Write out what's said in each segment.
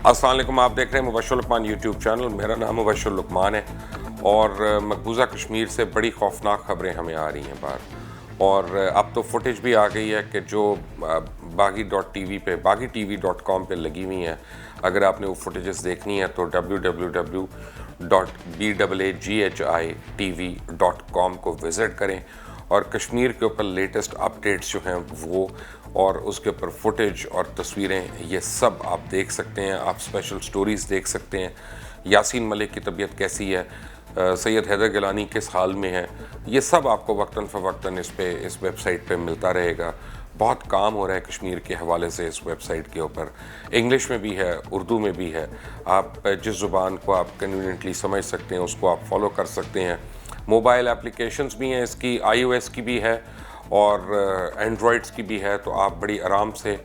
السلام علیکم، آپ دیکھ رہے ہیں مبشر لقمان یوٹیوب چینل. میرا نام مبشر لقمان ہے اور مقبوضہ کشمیر سے بڑی خوفناک خبریں ہمیں آ رہی ہیں باہر. اور اب تو فوٹیج بھی آ گئی ہے کہ جو باغی.tv پہ باغی.tv.com پہ لگی ہوئی ہیں. اگر آپ نے وہ فوٹیجز دیکھنی ہے تو www.baghi.tv.com کو وزٹ کریں اور کشمیر کے اوپر لیٹسٹ اپڈیٹس جو ہیں وہ اور اس کے اوپر فوٹیج اور تصویریں یہ سب آپ دیکھ سکتے ہیں. آپ اسپیشل سٹوریز دیکھ سکتے ہیں. یاسین ملک کی طبیعت کیسی ہے, سید حیدر گیلانی کس حال میں ہے, یہ سب آپ کو وقتاً فوقتاً اس ویب سائٹ پہ ملتا رہے گا. بہت کام ہو رہا ہے کشمیر کے حوالے سے اس ویب سائٹ کے اوپر. انگلش میں بھی ہے, اردو میں بھی ہے. آپ جس زبان کو آپ کنویننٹلی سمجھ سکتے ہیں اس کو آپ فالو کر سکتے ہیں. موبائل اپلیکیشنز بھی ہیں اس کی, iOS کی بھی ہے اور اینڈرائڈس کی بھی ہے. تو آپ بڑی آرام سے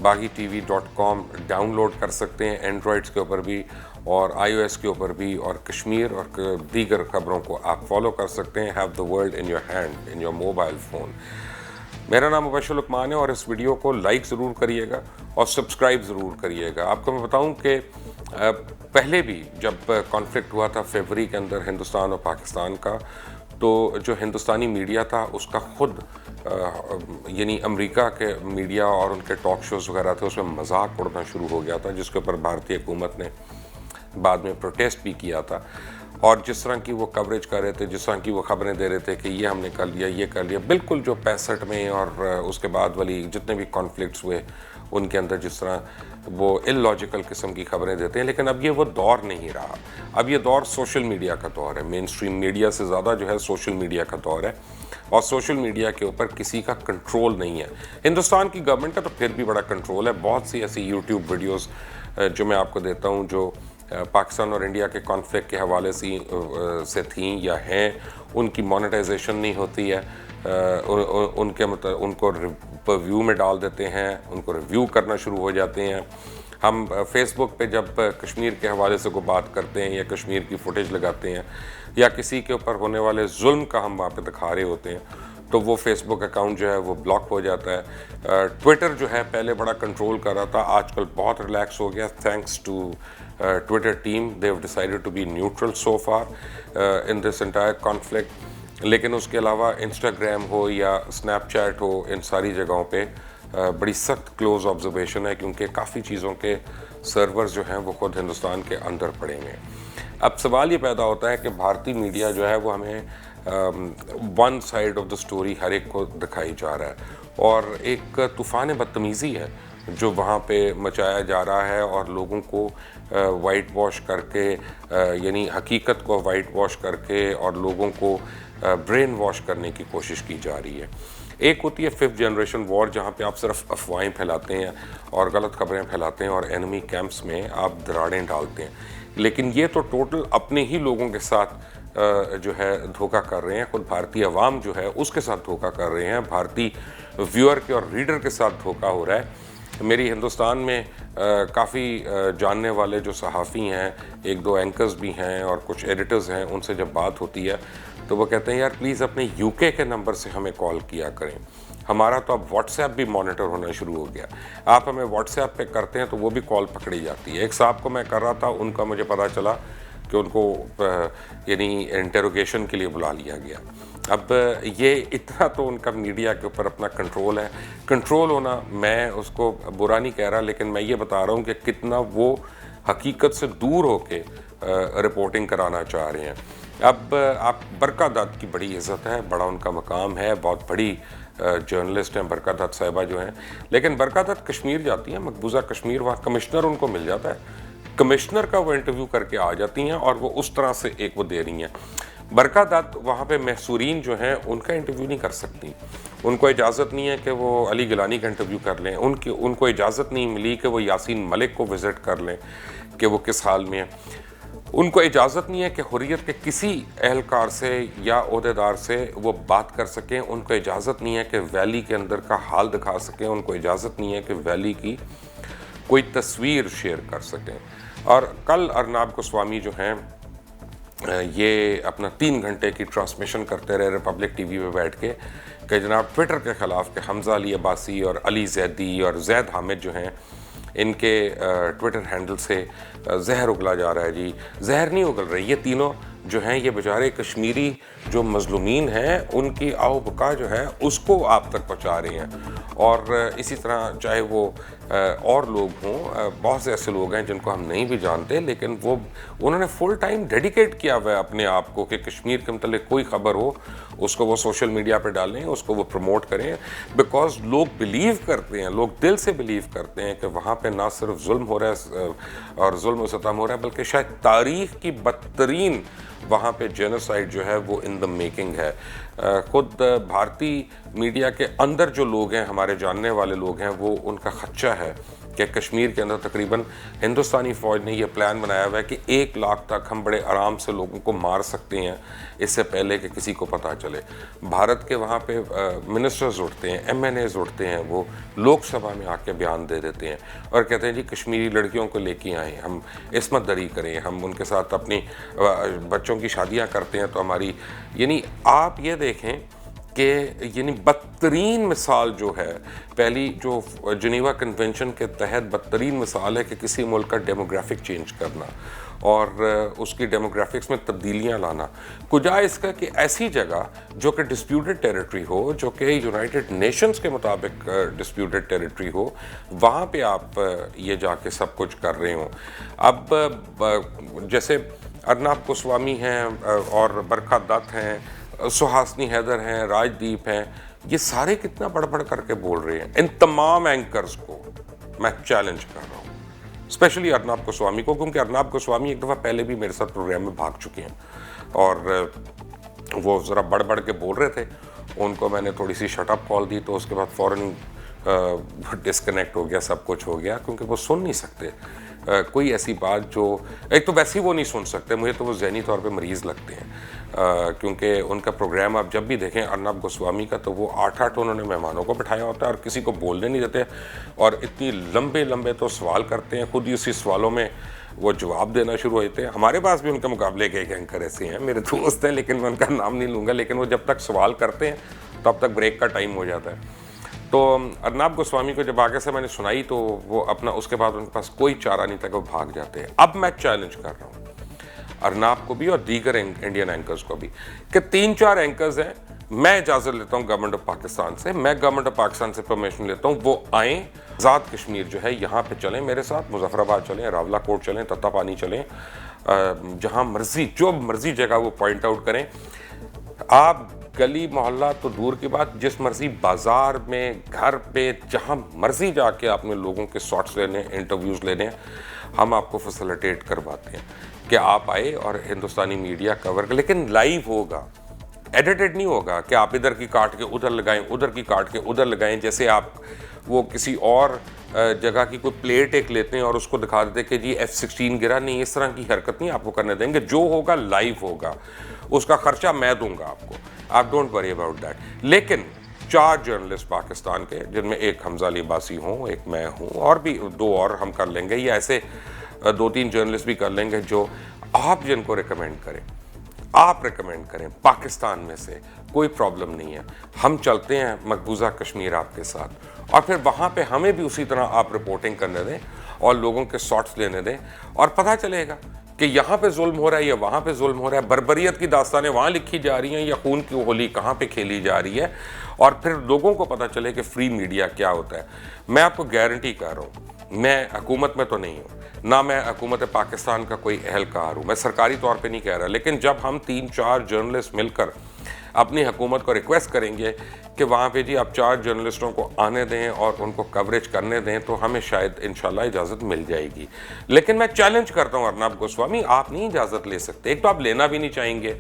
baghi.tv.com ڈاؤن لوڈ کر سکتے ہیں اینڈرائڈس کے اوپر بھی اور iOS کے اوپر بھی, اور کشمیر اور دیگر خبروں کو آپ فالو کر سکتے ہیں. Have the world in your hand, in your mobile phone. میرا نام مبشر لقمان ہے اور اس ویڈیو کو لائک ضرور کریے گا اور سبسکرائب ضرور کریے گا. آپ کو میں بتاؤں کہ پہلے بھی جب کانفلکٹ ہوا تھا فیبری کے اندر ہندوستان اور پاکستان کا, تو جو ہندوستانی میڈیا تھا اس کا خود یعنی امریکہ کے میڈیا اور ان کے ٹاک شوز وغیرہ تھے, اس میں مذاق اڑنا شروع ہو گیا تھا, جس کے اوپر بھارتی حکومت نے بعد میں پروٹیسٹ بھی کیا تھا. اور جس طرح کی وہ کوریج کر رہے تھے, جس طرح کی وہ خبریں دے رہے تھے کہ یہ ہم نے کر لیا, یہ کر لیا, بالکل جو 65 میں اور اس کے بعد والی جتنے بھی کانفلکٹس ہوئے ان کے اندر جس طرح وہ اللاجیکل قسم کی خبریں دیتے ہیں. لیکن اب یہ وہ دور نہیں رہا. اب یہ دور سوشل میڈیا کا دور ہے. مین سٹریم میڈیا سے زیادہ جو ہے سوشل میڈیا کا دور ہے, اور سوشل میڈیا کے اوپر کسی کا کنٹرول نہیں ہے. ہندوستان کی گورنمنٹ کا تو پھر بھی بڑا کنٹرول ہے. بہت سی ایسی یوٹیوب ویڈیوز جو میں آپ کو دیتا ہوں جو پاکستان اور انڈیا کے کانفلکٹ کے حوالے سے تھیں یا ہیں, ان کی مونیٹائزیشن نہیں ہوتی ہے. ان کو ریویو میں ڈال دیتے ہیں, ان کو ریویو کرنا شروع ہو جاتے ہیں. ہم فیس بک پہ جب کشمیر کے حوالے سے کوئی بات کرتے ہیں یا کشمیر کی فوٹیج لگاتے ہیں یا کسی کے اوپر ہونے والے ظلم کا ہم وہاں پہ دکھا رہے ہوتے ہیں, تو وہ فیس بک اکاؤنٹ جو ہے وہ بلاک ہو جاتا ہے. ٹویٹر جو ہے پہلے بڑا کنٹرول کر رہا تھا, آج کل بہت ریلیکس ہو گیا thanks to Twitter team. They have decided to be neutral so far in this entire conflict. لیکن اس کے علاوہ انسٹاگرام ہو یا اسنیپ چیٹ ہو, ان ساری جگہوں پہ بڑی سخت کلوز آبزرویشن ہے, کیونکہ کافی چیزوں کے سرورز جو ہیں وہ خود ہندوستان کے اندر پڑے ہوئے ہیں. اب سوال یہ پیدا ہوتا ہے کہ بھارتی میڈیا جو ہے وہ ہمیں one side of the story ہر ایک کو دکھائی جا رہا ہے, اور ایک طوفان بدتمیزی ہے جو وہاں پہ مچایا جا رہا ہے, اور لوگوں کو وائٹ واش کر کے یعنی حقیقت کو وائٹ واش کر کے اور لوگوں کو برین واش کرنے کی کوشش کی جا رہی ہے. ایک ہوتی ہے 5th جنریشن وار, جہاں پہ آپ صرف افواہیں پھیلاتے ہیں اور غلط خبریں پھیلاتے ہیں اور اینمی کیمپس میں آپ دراڑیں ڈالتے ہیں. لیکن یہ تو ٹوٹل اپنے ہی لوگوں کے ساتھ جو ہے دھوکہ کر رہے ہیں, خود بھارتی عوام جو ہے اس کے ساتھ دھوکہ کر رہے ہیں, بھارتی ویور کے اور ریڈر کے ساتھ دھوکہ ہو رہا ہے. میری ہندوستان میں کافی جاننے والے جو صحافی ہیں, 1-2 اینکرز بھی ہیں اور کچھ ایڈیٹرز ہیں, ان سے جب بات ہوتی ہے تو وہ کہتے ہیں یار پلیز اپنے UK کے نمبر سے ہمیں کال کیا کریں, ہمارا تو اب واٹس ایپ بھی مانیٹر ہونا شروع ہو گیا. آپ ہمیں واٹس ایپ پہ کرتے ہیں تو وہ بھی کال پکڑی جاتی ہے. ایک صاحب کو میں کر رہا تھا, ان کا مجھے پتہ چلا کہ ان کو یعنی انٹروگیشن کے لیے بلا لیا گیا. اب یہ اتنا تو ان کا میڈیا کے اوپر اپنا کنٹرول ہے. کنٹرول ہونا, میں اس کو برا نہیں کہہ رہا, لیکن میں یہ بتا رہا ہوں کہ کتنا وہ حقیقت سے دور ہو کے رپورٹنگ کرانا چاہ رہے ہیں. اب آپ برکا دت کی بڑی عزت ہے, بڑا ان کا مقام ہے, بہت بڑی جرنلسٹ ہیں برکا دت صاحبہ جو ہیں, لیکن برکا دت کشمیر جاتی ہیں, مقبوضہ کشمیر, وہاں کمشنر ان کو مل جاتا ہے, کمشنر کا وہ انٹرویو کر کے آ جاتی ہیں اور وہ اس طرح سے ایک وہ دے رہی ہیں. برکا دت وہاں پہ محصورین جو ہیں ان کا انٹرویو نہیں کر سکتی, ان کو اجازت نہیں ہے کہ وہ علی گیلانی کا انٹرویو کر لیں, ان کو اجازت نہیں ملی کہ وہ یاسین ملک کو وزٹ کر لیں کہ وہ کس حال میں ہے, ان کو اجازت نہیں ہے کہ حریت کے کسی اہلکار سے یا عہدیدار سے وہ بات کر سکیں, ان کو اجازت نہیں ہے کہ ویلی کے اندر کا حال دکھا سکیں, ان کو اجازت نہیں ہے کہ ویلی کی کوئی تصویر شیئر کر سکیں. اور کل ارناب گوسوامی جو ہیں یہ اپنا 3 گھنٹے کی ٹرانسمیشن کرتے رہے ریپبلک ٹی وی پہ بیٹھ کے کہ جناب ٹویٹر کے خلاف کہ حمزہ علی عباسی اور علی زیدی اور زید حامد جو ہیں ان کے ٹویٹر ہینڈل سے زہر اگلا جا رہا ہے جی. زہر نہیں اگل رہی, یہ تینوں جو ہیں یہ بیچارے کشمیری جو مظلومین ہیں ان کی آو بقا جو ہے اس کو آپ تک پہنچا رہے ہیں. اور اسی طرح چاہے وہ اور لوگ ہوں, بہت سے ایسے لوگ ہیں جن کو ہم نہیں بھی جانتے, لیکن انہوں نے فل ٹائم ڈیڈیکیٹ کیا ہوا ہے اپنے آپ کو کہ کشمیر کے متعلق کوئی خبر ہو اس کو وہ سوشل میڈیا پہ ڈالیں, اس کو وہ پروموٹ کریں, بیکاز لوگ بلیو کرتے ہیں, لوگ دل سے بلیو کرتے ہیں کہ وہاں پہ نہ صرف ظلم ہو رہا ہے اور ظلم و ستم ہو رہا ہے, بلکہ شاید تاریخ کی بدترین وہاں پہ جینوسائیڈ جو ہے وہ ان دا میکنگ ہے. خود بھارتی میڈیا کے اندر جو لوگ ہیں, ہمارے جاننے والے لوگ ہیں, وہ ان کا خدشہ ہے کہ کشمیر کے اندر تقریباً ہندوستانی فوج نے یہ پلان بنایا ہوا ہے کہ 1 لاکھ تک ہم بڑے آرام سے لوگوں کو مار سکتے ہیں اس سے پہلے کہ کسی کو پتہ چلے. بھارت کے وہاں پہ منسٹرز اٹھتے ہیں, MNAs اٹھتے ہیں, وہ لوک سبھا میں آ کے بیان دے دیتے ہیں اور کہتے ہیں جی کشمیری لڑکیوں کو لے کے آئیں, ہم عصمت دری کریں, ہم ان کے ساتھ اپنی بچوں کی شادیاں کرتے ہیں تو ہماری, یعنی آپ یہ دیکھیں کہ یعنی بدترین مثال جو ہے, پہلی جو جنیوا کنونشن کے تحت بدترین مثال ہے کہ کسی ملک کا ڈیموگرافک چینج کرنا اور اس کی ڈیموگرافکس میں تبدیلیاں لانا, کجا اس کا کہ ایسی جگہ جو کہ ڈسپیوٹڈ ٹیریٹری ہو, جو کہ یونائٹڈ نیشنز کے مطابق ڈسپیوٹڈ ٹیریٹری ہو, وہاں پہ آپ یہ جا کے سب کچھ کر رہے ہوں. اب جیسے ارنب گوسوامی ہیں اور برکھا دت ہیں, سہاسنی حیدر ہیں, راج دیپ ہیں, یہ سارے کتنا بڑھ بڑھ کر کے بول رہے ہیں. ان تمام اینکرز کو میں چیلنج کر رہا ہوں, اسپیشلی ارنب گوسوامی کو, کیونکہ ارنب گوسوامی ایک دفعہ پہلے بھی میرے ساتھ پروگرام میں بھاگ چکے ہیں اور وہ ذرا بڑھ بڑھ کے بول رہے تھے. ان کو میں نے تھوڑی سی شٹ اپ کال دی تو اس کے بعد فوراً ڈسکنیکٹ ہو گیا, سب کچھ ہو گیا, کیونکہ وہ سن نہیں سکتے کوئی ایسی بات جو, ایک تو ویسے ہی وہ نہیں سن سکتے, مجھے تو وہ ذہنی طور پہ مریض لگتے ہیں, کیونکہ ان کا پروگرام آپ جب بھی دیکھیں ارنب گوسوامی کا تو وہ 8 انہوں نے مہمانوں کو بٹھایا ہوتا ہے اور کسی کو بولنے نہیں دیتے, اور اتنی لمبے لمبے تو سوال کرتے ہیں, خود ہی اسی سوالوں میں وہ جواب دینا شروع ہو جاتے ہیں. ہمارے پاس بھی ان کے مقابلے کے ایک اینکر ایسے ہیں, میرے دوست ہیں, لیکن میں ان کا نام نہیں لوں گا, لیکن وہ جب تک سوال کرتے ہیں تب تک بریک کا ٹائم ہو جاتا ہے. تو ارنب گوسوامی کو جب آگے سے میں نے سنائی تو وہ اپنا, اس کے بعد ان کے پاس کوئی چارہ نہیں تھا کہ وہ بھاگ جاتے ہیں. اب میں چیلنج کر رہا ہوں ارنب کو بھی اور دیگر انڈین اینکرز کو بھی کہ 3-4 اینکرز ہیں, میں اجازت لیتا ہوں گورنمنٹ آف پاکستان سے, میں گورنمنٹ آف پاکستان سے پرمیشن لیتا ہوں, وہ آئیں, آزاد کشمیر جو ہے یہاں پہ چلیں میرے ساتھ, مظفر آباد چلیں, راولہ کوٹ چلیں, تتا پانی چلیں, جہاں مرضی جو مرضی جگہ وہ پوائنٹ آؤٹ کریں. آپ گلی محلہ تو دور کی بات, جس مرضی بازار میں, گھر پہ, جہاں مرضی جا کے آپ نے لوگوں کے شارٹس لینے, انٹرویوز لینے, ہم آپ کو فیسیلیٹیٹ کرواتے ہیں کہ آپ آئے اور ہندوستانی میڈیا کور کر, لیکن لائیو ہوگا, ایڈیٹڈ نہیں ہوگا کہ آپ ادھر کی کاٹ کے ادھر لگائیں, ادھر کی کاٹ کے ادھر لگائیں, جیسے آپ وہ کسی اور جگہ کی کوئی پلیٹ ایک لیتے ہیں اور اس کو دکھا دیتے کہ جی F-16 گرا. نہیں, اس طرح کی حرکت نہیں آپ کو کرنے دیں گے. جو ہوگا لائیو ہوگا, اس کا خرچہ میں دوں گا آپ کو, آپ ڈونٹ وری اباؤٹ دیٹ. لیکن 4 جرنلسٹ پاکستان کے, جن میں ایک حمزہ علی عباسی ہوں, ایک میں ہوں, اور بھی 2 اور ہم کر لیں گے, یا ایسے 2-3 جرنلسٹ بھی کر لیں گے جو آپ جن کو ریکمینڈ کریں, آپ ریکمینڈ کریں پاکستان میں سے, کوئی پرابلم نہیں ہے. ہم چلتے ہیں مقبوضہ کشمیر آپ کے ساتھ, اور پھر وہاں پہ ہمیں بھی اسی طرح آپ رپورٹنگ کرنے دیں اور لوگوں کے شارٹس لینے دیں, اور پتہ چلے گا کہ یہاں پہ ظلم ہو رہا ہے یا وہاں پہ ظلم ہو رہا ہے, بربریت کی داستانیں وہاں لکھی جا رہی ہیں یا خون کی ہولی کہاں پہ کھیلی جا رہی ہے, اور پھر لوگوں کو پتہ چلے کہ فری میڈیا کیا ہوتا ہے. میں آپ کو گارنٹی کر رہا ہوں, میں حکومت میں تو نہیں ہوں, نہ میں حکومت پاکستان کا کوئی اہلکار ہوں, میں سرکاری طور پہ نہیں کہہ رہا, لیکن جب ہم 3-4 جرنلسٹ مل کر اپنی حکومت کو ریکویسٹ کریں گے کہ وہاں پہ جی آپ 4 جرنلسٹوں کو آنے دیں اور ان کو کوریج کرنے دیں, تو ہمیں شاید انشاءاللہ اجازت مل جائے گی. لیکن میں چیلنج کرتا ہوں ارنب گوسوامی, آپ نہیں اجازت لے سکتے. ایک تو آپ لینا بھی نہیں چاہیں گے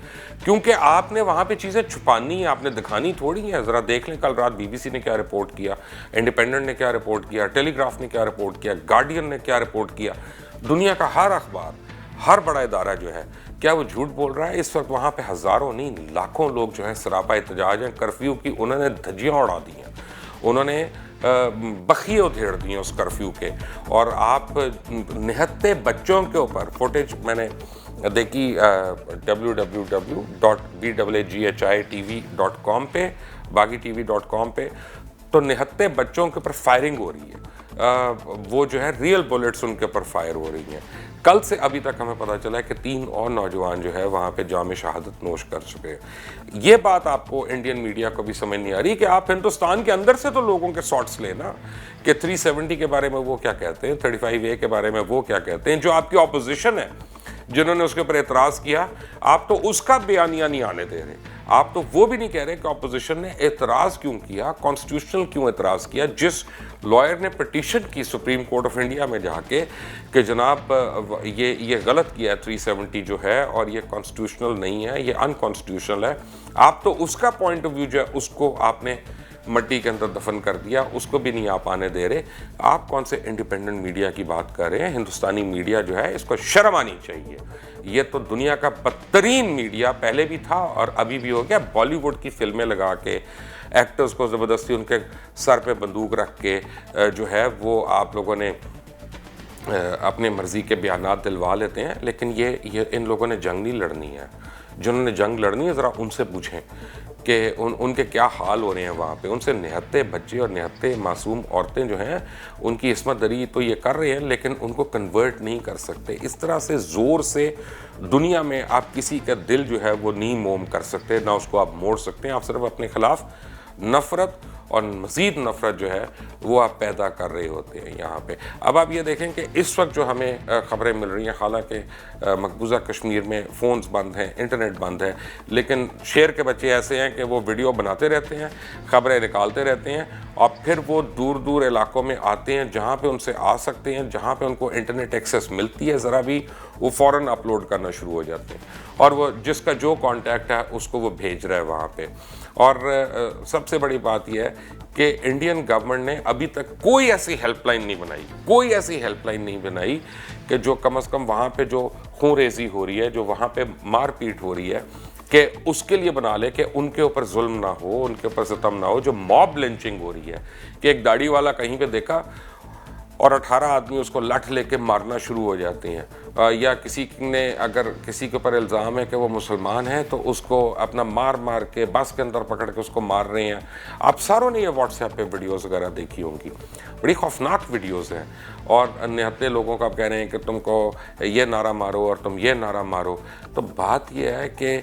کیونکہ آپ نے وہاں پہ چیزیں چھپانی ہیں, آپ نے دکھانی تھوڑی ہیں. ذرا دیکھ لیں کل رات BBC نے کیا رپورٹ کیا, انڈیپینڈنٹ نے کیا رپورٹ کیا, ٹیلی گراف نے کیا رپورٹ کیا, گارڈین نے کیا رپورٹ کیا. دنیا کا ہر اخبار, ہر بڑا ادارہ جو ہے, کیا وہ جھوٹ بول رہا ہے؟ اس وقت وہاں پہ ہزاروں نہیں لاکھوں لوگ جو ہیں سراپا احتجاج ہیں. کرفیو کی انہوں نے دھجیاں اڑا دی ہیں, انہوں نے بخیے ادھیڑ دی ہیں اس کرفیو کے. اور آپ نہتے بچوں کے اوپر فوٹیج میں نے دیکھی www.bwghitv.com پہ, باغی TV.com پہ, تو نہتے بچوں کے اوپر فائرنگ ہو رہی ہے، وہ جو ہے ریئل بلٹس ان کے اوپر فائر ہو رہی ہیں۔ کل سے ابھی تک ہمیں پتہ چلا ہے کہ 3 اور نوجوان جو ہے وہاں پہ جام شہادت نوش کر چکے ہیں۔ یہ بات آپ کو انڈین میڈیا کو بھی سمجھ نہیں آ رہی کہ آپ ہندوستان کے اندر سے تو لوگوں کے سارٹس لینا کہ 370 کے بارے میں وہ کیا کہتے ہیں، 35A کے بارے میں وہ کیا کہتے ہیں۔ جو آپ کی اپوزیشن ہے جنہوں نے اس کے اوپر اعتراض کیا، آپ تو اس کا بیانیہ نہیں آنے دے رہے، آپ تو وہ بھی نہیں کہہ رہے کہ اپوزیشن نے اعتراض کیوں کیا، کانسٹیٹیوشنل کیوں اعتراض کیا۔ جس لائر نے پٹیشن کی سپریم کورٹ آف انڈیا میں جا کے کہ جناب یہ غلط کیا ہے 370 جو ہے، اور یہ کانسٹیٹیوشنل نہیں ہے، یہ ان کانسٹیٹیوشنل ہے، آپ تو اس کا پوائنٹ آف ویو جو ہے اس کو آپ نے مٹی کے اندر دفن کر دیا، اس کو بھی نہیں آپ آنے دے رہے۔ آپ کون سے انڈیپینڈنٹ میڈیا کی بات کر رہے ہیں؟ ہندوستانی میڈیا جو ہے اس کو شرم آنی چاہیے۔ یہ تو دنیا کا بدترین میڈیا پہلے بھی تھا اور ابھی بھی ہو گیا۔ بالی ووڈ کی فلمیں لگا کے ایکٹرز کو زبردستی ان کے سر پہ بندوق رکھ کے جو ہے وہ آپ لوگوں نے اپنے مرضی کے بیانات دلوا لیتے ہیں، لیکن یہ ان لوگوں نے جنگ نہیں لڑنی ہے۔ جنہوں نے جنگ لڑنی ہے ذرا ان سے پوچھیں کہ ان کے کیا حال ہو رہے ہیں وہاں پہ۔ ان سے نہتے بچے اور نہتے معصوم عورتیں جو ہیں ان کی عصمت دری تو یہ کر رہے ہیں، لیکن ان کو کنورٹ نہیں کر سکتے۔ اس طرح سے زور سے دنیا میں آپ کسی کا دل جو ہے وہ نہیں موم کر سکتے، نہ اس کو آپ موڑ سکتے ہیں۔ آپ صرف اپنے خلاف نفرت اور مزید نفرت جو ہے وہ آپ پیدا کر رہے ہوتے ہیں یہاں پہ۔ اب آپ یہ دیکھیں کہ اس وقت جو ہمیں خبریں مل رہی ہیں، حالانکہ مقبوضہ کشمیر میں فونز بند ہیں، انٹرنیٹ بند ہے، لیکن شیر کے بچے ایسے ہیں کہ وہ ویڈیو بناتے رہتے ہیں، خبریں نکالتے رہتے ہیں، اور پھر وہ دور دور علاقوں میں آتے ہیں جہاں پہ ان سے آ سکتے ہیں، جہاں پہ ان کو انٹرنیٹ ایکسیس ملتی ہے ذرا بھی، وہ فوراً اپلوڈ کرنا شروع ہو جاتے ہیں، اور وہ جس کا جو کانٹیکٹ ہے اس کو وہ بھیج رہا ہے وہاں پہ۔ اور سب سے بڑی بات یہ ہے کہ انڈین گورنمنٹ نے ابھی تک کوئی ایسی ہیلپ لائن نہیں بنائی کہ جو کم از کم وہاں پہ جو خون ریزی ہو رہی ہے، جو وہاں پہ مار پیٹ ہو رہی ہے، کہ اس کے لیے بنا لے کہ ان کے اوپر ظلم نہ ہو، ان کے اوپر ستم نہ ہو۔ جو موب لنچنگ ہو رہی ہے کہ ایک داڑھی والا کہیں پہ دیکھا اور 18 آدمی اس کو لٹھ لے کے مارنا شروع ہو جاتے ہیں، یا کسی نے اگر کسی کے اوپر الزام ہے کہ وہ مسلمان ہے تو اس کو اپنا مار کے بس کے اندر پکڑ کے اس کو مار رہے ہیں۔ آپ ساروں نے یہ واٹس ایپ پہ ویڈیوز وغیرہ دیکھی ہوں گی، بڑی خوفناک ویڈیوز ہیں، اور نہتے لوگوں کو آپ کہہ رہے ہیں کہ تم کو یہ نعرہ مارو اور تم یہ نعرہ مارو۔ تو بات یہ ہے کہ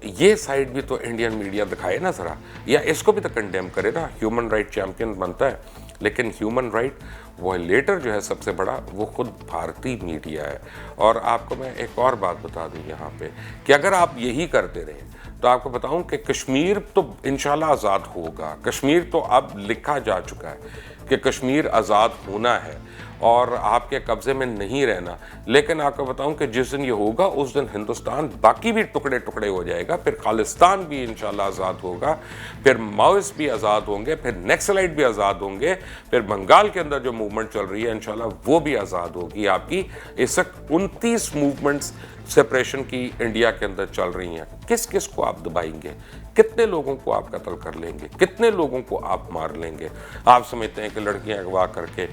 یہ سائڈ بھی تو انڈین میڈیا دکھائے نا ذرا، یا اس کو بھی تو کنڈیم کرے نا۔ ہیومن رائٹ چیمپئن بنتا ہے، لیکن ہیومن رائٹ وائلیٹر جو ہے سب سے بڑا وہ خود بھارتی میڈیا ہے۔ اور آپ کو میں ایک اور بات بتا دوں یہاں پہ کہ اگر آپ یہی کرتے رہیں تو آپ کو بتاؤں کہ کشمیر تو انشاءاللہ آزاد ہوگا۔ کشمیر تو اب لکھا جا چکا ہے کہ کشمیر آزاد ہونا ہے اور آپ کے قبضے میں نہیں رہنا، لیکن آپ کو بتاؤں کہ جس دن یہ ہوگا اس دن ہندوستان باقی بھی ٹکڑے ٹکڑے ہو جائے گا، پھر خالستان بھی انشاءاللہ آزاد ہوگا، پھر ماؤسٹ بھی آزاد ہوں گے، پھر نیکسلائٹ بھی آزاد ہوں گے، پھر بنگال کے اندر جو موومنٹ چل رہی ہے انشاءاللہ وہ بھی آزاد ہوگی آپ کی۔ اس وقت 29 موومنٹس سپریشن کی انڈیا کے اندر چل رہی ہیں۔ کس کس کو آپ دبائیں گے؟ کتنے لوگوں کو آپ قتل کر لیں گے؟ کتنے لوگوں کو آپ مار لیں گے؟ آپ سمجھتے ہیں کہ لڑکیاں اغوا کر کے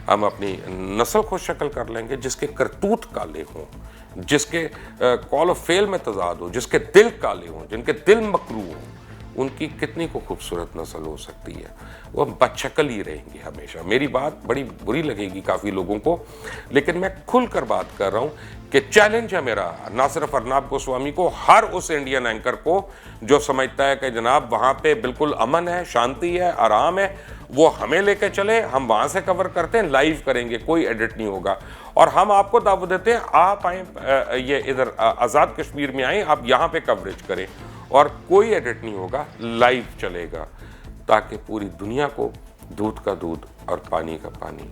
ہم اپنی نسل کو شکل کر لیں گے؟ جس کے کرتوت کالے ہوں، جس کے کال و فیل میں تضاد ہو، جس کے دل کالے ہوں، جن کے دل مکروہ ہوں، ان کی کتنی کو خوبصورت نسل ہو سکتی ہے؟ وہ بدشکل ہی رہیں گے ہمیشہ۔ میری بات بڑی بری لگے گی کافی لوگوں کو، لیکن میں کھل کر بات کر رہا ہوں کہ چیلنج ہے میرا نہ صرف ارناب گوسوامی کو، ہر اس انڈین اینکر کو جو سمجھتا ہے کہ جناب وہاں پہ بالکل امن ہے، شانتی ہے، آرام ہے، وہ ہمیں لے کے چلے، ہم وہاں سے کور کرتے ہیں، لائیو کریں گے، کوئی ایڈٹ نہیں ہوگا، اور ہم آپ کو دعوت دیتے ہیں آپ آئیں، یہ ادھر آزاد کشمیر میں آئیں، آپ یہاں پہ کوریج کریں، اور کوئی ایڈٹ نہیں ہوگا، لائیو چلے گا، تاکہ پوری دنیا کو دودھ کا دودھ اور پانی کا پانی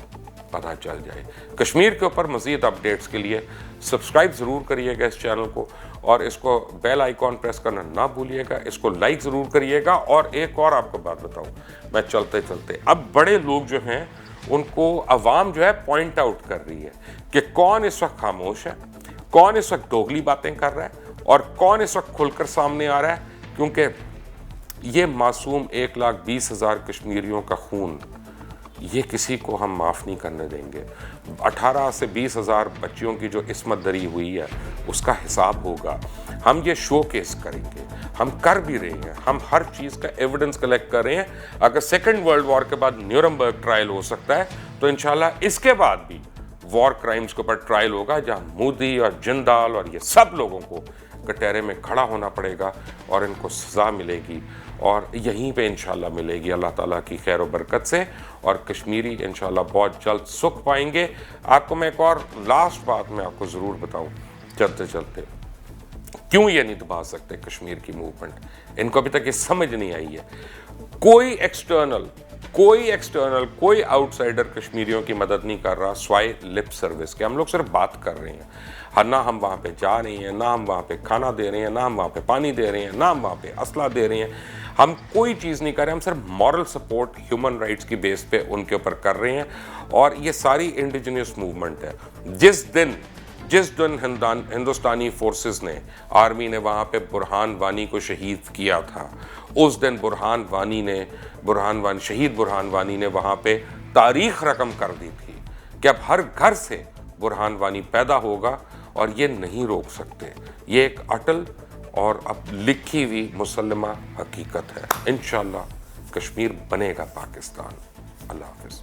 پتہ چل جائے۔ کشمیر کے اوپر مزید اپڈیٹس کے لیے سبسکرائب ضرور کریے گا اس چینل کو، اور اس کو بیل آئیکن پریس کرنا نہ بھولیے گا، اس کو لائک ضرور کریے گا۔ اور ایک اور آپ کو بات بتاؤں، میں چلتے اب بڑے لوگ جو ہیں ان کو عوام جو ہے پوائنٹ آؤٹ کر رہی ہے کہ کون اس وقت خاموش ہے، کون اس وقت دوگلی باتیں کر رہا ہے، اور کون اس وقت کھل کر سامنے آ رہا ہے، کیونکہ یہ معصوم 1,20,000 کشمیریوں کا خون یہ کسی کو ہم معاف نہیں کرنے دیں گے. 18 سے 20 ہزار بچیوں کی جو عصمت دری ہوئی ہے اس کا حساب ہوگا. ہم یہ شو کیس کریں گے, ہم کر بھی رہے ہیں, ہم ہر چیز کا ایویڈنس کلیکٹ کر رہے ہیں. اگر سیکنڈ ورلڈ وار کے بعد نیورمبرگ ٹرائل ہو سکتا ہے تو انشاءاللہ اس کے بعد بھی وار کرائمز کے اوپر ٹرائل ہوگا, جہاں مودی اور جندال اور یہ سب لوگوں کو کٹہرے میں کھڑا ہونا پڑے گا اور ان کو سزا ملے گی, اور یہیں پہ انشاءاللہ ملے گی اللہ تعالیٰ کی خیر و برکت سے, اور کشمیری انشاءاللہ بہت جلد سکھ پائیں گے. آپ کو میں ایک اور لاسٹ بات میں آپ کو ضرور بتاؤں چلتے چلتے, کیوں یہ نہیں دبا سکتے کشمیر کی موومنٹ, ان کو ابھی تک یہ سمجھ نہیں آئی ہے. کوئی ایکسٹرنل کوئی آؤٹ سائڈر کشمیریوں کی مدد نہیں کر رہا سوائے لپ سروس کے. ہم لوگ صرف بات کر رہے ہیں, نہ ہم وہاں پہ جا رہے ہیں, نہ ہم وہاں پہ کھانا دے رہے ہیں, نہ ہم وہاں پہ پانی دے رہے ہیں, نہ ہم وہاں پہ اسلحہ دے رہے ہیں. ہم کوئی چیز نہیں کر رہے, ہم صرف مورل سپورٹ ہیومن رائٹس کی بیس پہ ان کے اوپر کر رہے ہیں. اور یہ ساری انڈیجنس موومنٹ ہے. جس دن ہندوستانی فورسز نے, آرمی نے وہاں پہ برہان وانی کو شہید کیا تھا, اس دن شہید برہان وانی نے وہاں پہ تاریخ رقم کر دی تھی کہ اب ہر گھر سے برہان وانی پیدا ہوگا, اور یہ نہیں روک سکتے. یہ ایک اٹل اور اب لکھی ہوئی مسلمہ حقیقت ہے. انشاءاللہ کشمیر بنے گا پاکستان. اللہ حافظ.